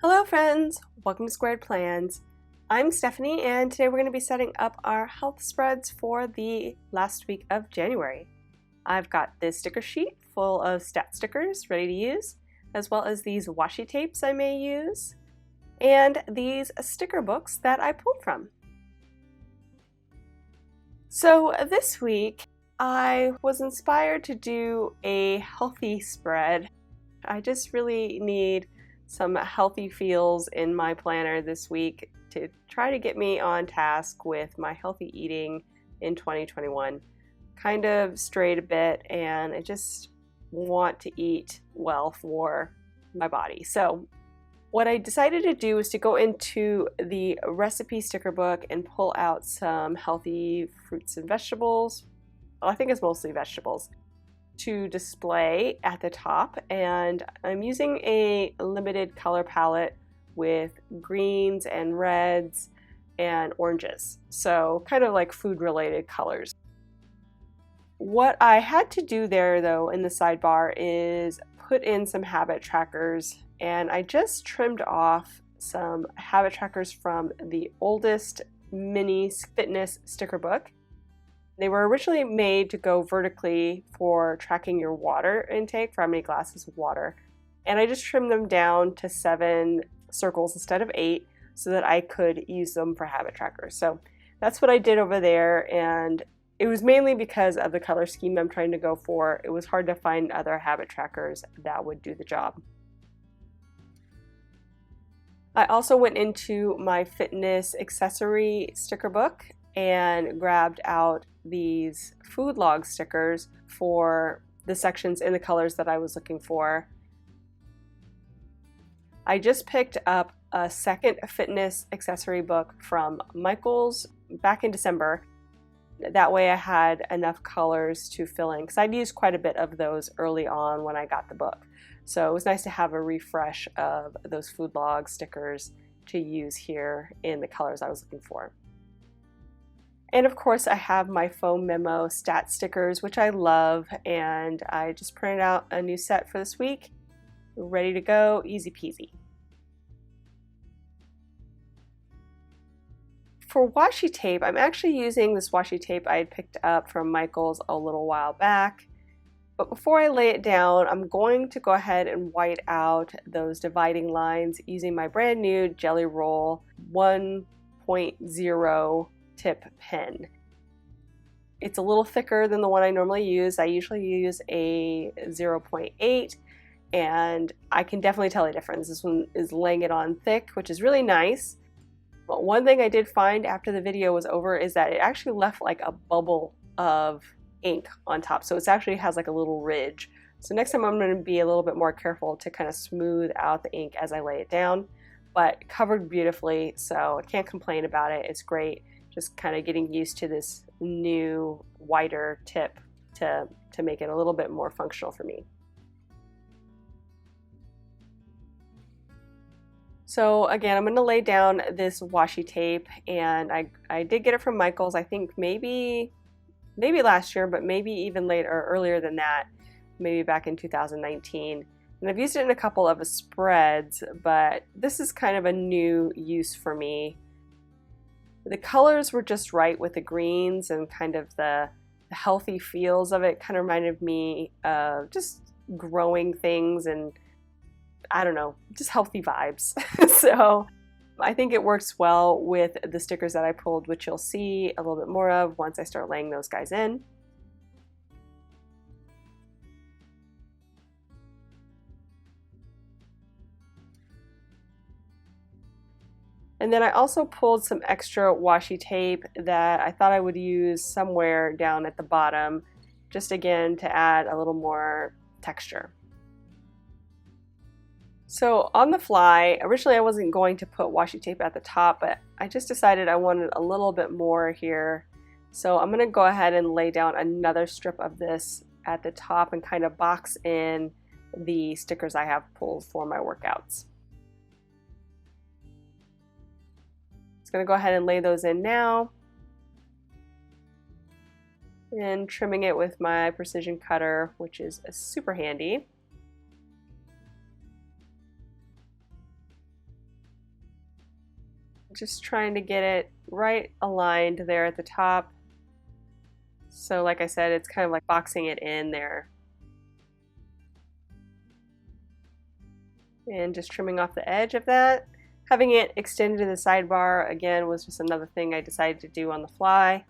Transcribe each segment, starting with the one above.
Hello friends, welcome to Squared Plans. I'm Stephanie and today we're going to be setting up our health spreads for the last week of January. I've got this sticker sheet full of stat stickers ready to use, as well as these washi tapes I may use, and these sticker books that I pulled from. So this week I was inspired to do a healthy spread. I just really need some healthy feels in my planner this week to try to get me on task with my healthy eating in 2021. Kind of strayed a bit and I just want to eat well for my body. So what I decided to do is to go into the recipe sticker book and pull out some healthy fruits and vegetables. Well, I think it's mostly vegetables to display at the top, and I'm using a limited color palette with greens and reds and oranges, so kind of like food related colors. What I had to do there though in the sidebar is put in some habit trackers, and I just trimmed off some habit trackers from the oldest mini fitness sticker book. They were originally made to go vertically for tracking your water intake, for how many glasses of water. And I just trimmed them down to 7 circles instead of 8 so that I could use them for habit trackers. So that's what I did over there, and it was mainly because of the color scheme I'm trying to go for. It was hard to find other habit trackers that would do the job. I also went into my fitness accessory sticker book and grabbed out these food log stickers for the sections in the colors that I was looking for. I just picked up a second fitness accessory book from Michaels back in December. That way I had enough colors to fill in, because I'd used quite a bit of those early on when I got the book. So it was nice to have a refresh of those food log stickers to use here in the colors I was looking for. And of course I have my foam memo stat stickers, which I love, and I just printed out a new set for this week. Ready to go, easy peasy. For washi tape, I'm actually using this washi tape I had picked up from Michaels a little while back. But before I lay it down, I'm going to go ahead and white out those dividing lines using my brand new Jelly Roll 1.0 tip pen. It's a little thicker than the one I normally use. I usually use a 0.8, and I can definitely tell the difference. This one is laying it on thick, which is really nice. But one thing I did find after the video was over is that it actually left like a bubble of ink on top. So it actually has like a little ridge. So next time I'm going to be a little bit more careful to kind of smooth out the ink as I lay it down. But covered beautifully, so I can't complain about it. It's great. Just kind of getting used to this new wider tip to make it a little bit more functional for me. So again, I'm going to lay down this washi tape, and I did get it from Michaels, I think maybe last year, but maybe even later or earlier than that, maybe back in 2019. And I've used it in a couple of spreads, but this is kind of a new use for me. The colors were just right with the greens, and kind of the healthy feels of it kind of reminded me of just growing things and, I don't know, just healthy vibes. So I think it works well with the stickers that I pulled, which you'll see a little bit more of once I start laying those guys in. And then I also pulled some extra washi tape that I thought I would use somewhere down at the bottom, just again to add a little more texture. So on the fly, originally I wasn't going to put washi tape at the top, but I just decided I wanted a little bit more here. So I'm going to go ahead and lay down another strip of this at the top and kind of box in the stickers I have pulled for my workouts. Just going to go ahead and lay those in now. And trimming it with my precision cutter, which is super handy. Just trying to get it right aligned there at the top. So like I said, it's kind of like boxing it in there. And just trimming off the edge of that. Having it extended to the sidebar, again, was just another thing I decided to do on the fly.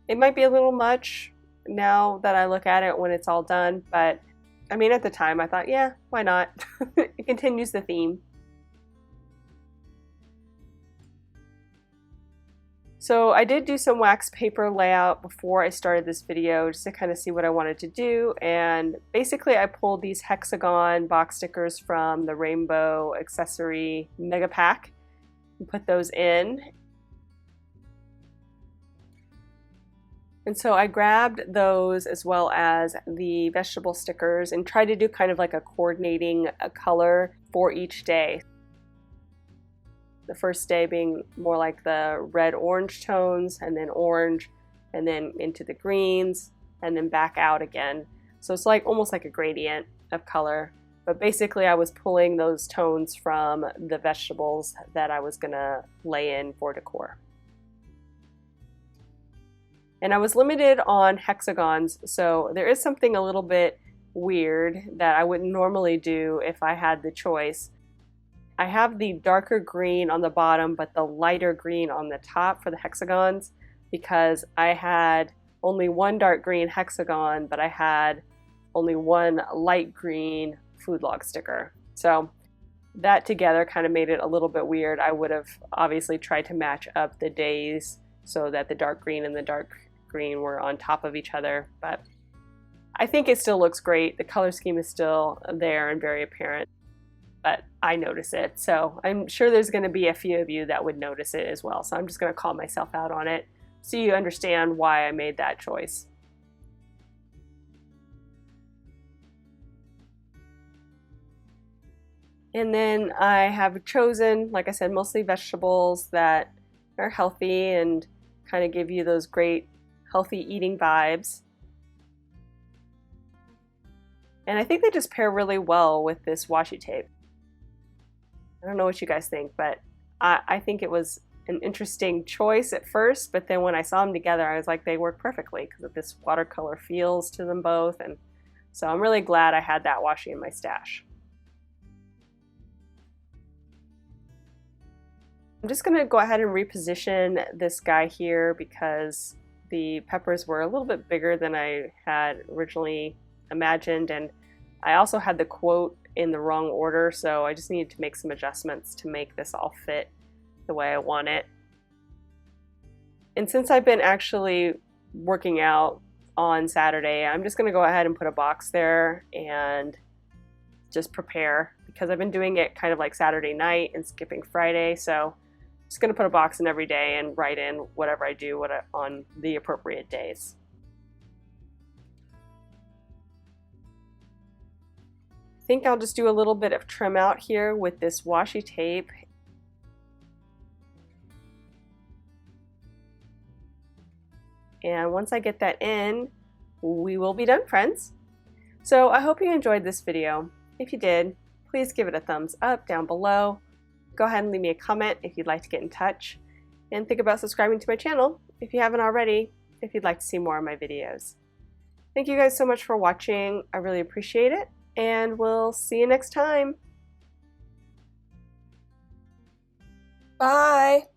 It might be a little much now that I look at it when it's all done, but I mean, at the time I thought, yeah, why not? It continues the theme. So I did do some wax paper layout before I started this video just to kind of see what I wanted to do, and basically I pulled these hexagon box stickers from the Rainbow Accessory Mega Pack and put those in. And so I grabbed those as well as the vegetable stickers and tried to do kind of like a coordinating color for each day. The first day being more like the red-orange tones, and then orange, and then into the greens, and then back out again. So it's like almost like a gradient of color. But basically I was pulling those tones from the vegetables that I was gonna lay in for decor. And I was limited on hexagons, so there is something a little bit weird that I wouldn't normally do if I had the choice. I have the darker green on the bottom but the lighter green on the top for the hexagons because I had only one dark green hexagon, but I had only one light green food log sticker. So that together kind of made it a little bit weird. I would have obviously tried to match up the days so that the dark green and the dark green were on top of each other, but I think it still looks great. The color scheme is still there and very apparent, but I notice it. So I'm sure there's going to be a few of you that would notice it as well. So I'm just going to call myself out on it so you understand why I made that choice. And then I have chosen, like I said, mostly vegetables that are healthy and kind of give you those great healthy eating vibes. And I think they just pair really well with this washi tape. I don't know what you guys think, but I think it was an interesting choice at first, but then when I saw them together, I was like, they work perfectly because of this watercolor feels to them both. And so I'm really glad I had that washi in my stash. I'm just going to go ahead and reposition this guy here because the peppers were a little bit bigger than I had originally imagined, and I also had the quote in the wrong order, so I just needed to make some adjustments to make this all fit the way I want it. And since I've been actually working out on Saturday, I'm just going to go ahead and put a box there and just prepare, because I've been doing it kind of like Saturday night and skipping Friday, so I'm just going to put a box in every day and write in whatever I do on the appropriate days. I think I'll just do a little bit of trim out here with this washi tape. And once I get that in, we will be done, friends. So I hope you enjoyed this video. If you did, please give it a thumbs up down below. Go ahead and leave me a comment if you'd like to get in touch. And think about subscribing to my channel if you haven't already, if you'd like to see more of my videos. Thank you guys so much for watching. I really appreciate it. And we'll see you next time. Bye!